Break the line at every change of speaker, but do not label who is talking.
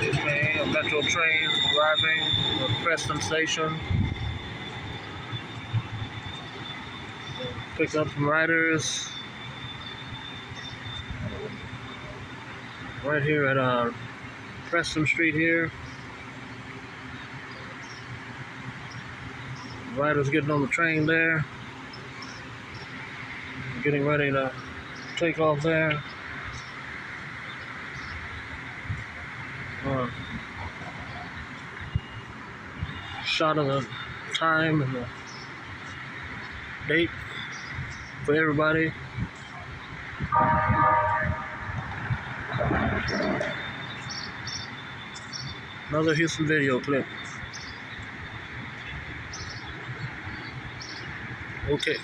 Okay, a metro train arriving at Preston station. Pick up some riders right here at Preston Street here. Riders getting on the train there. Getting ready to take off there. Shot of the time and the date for everybody. Another Houston video clip. Okay.